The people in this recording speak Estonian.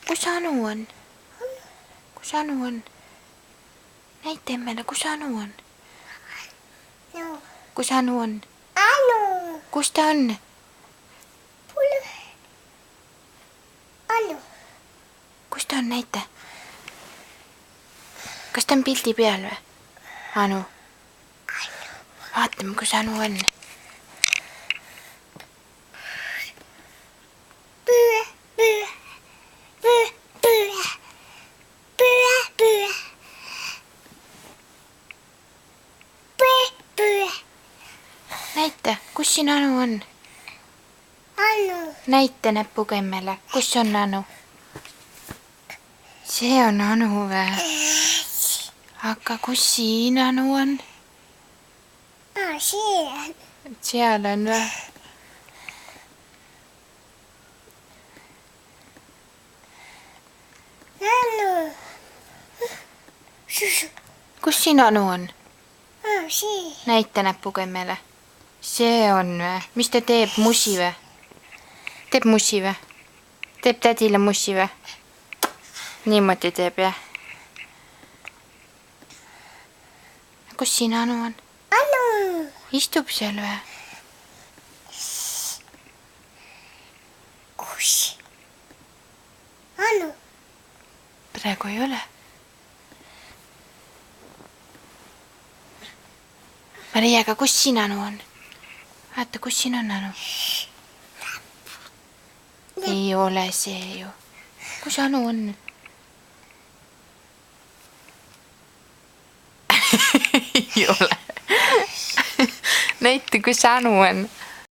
Kus Anu on? Kus Anu on? Näita emmele, kus Anu on? Kus Anu on? Anu! Kus ta on? Anu! Kus ta on, näita? Kas ta on pildi peal või? Anu? Vaatame, kus Anu on. Näita, kus siin Anu on? Anu! Näita näpuga emmele, kus on Anu? See on Anu või? Aga kus siin Anu on? Siin! Seal on või? Anu! Kus siin Anu on? Siin! Näita näpuga emmele. See on või? Mis ta teeb, musi või? Teeb musi või? Teeb tädile musi või? Niimoodi teeb, jah? Kus siin Anu on? Anu! Istub seal või? Kus? Anu! Praegu ei ole. Maria, aga kus siin Anu on? Vaata, kus siin on Anu? Ei ole see ju. Kus Anu on? Ei ole. Näita, kus Anu on.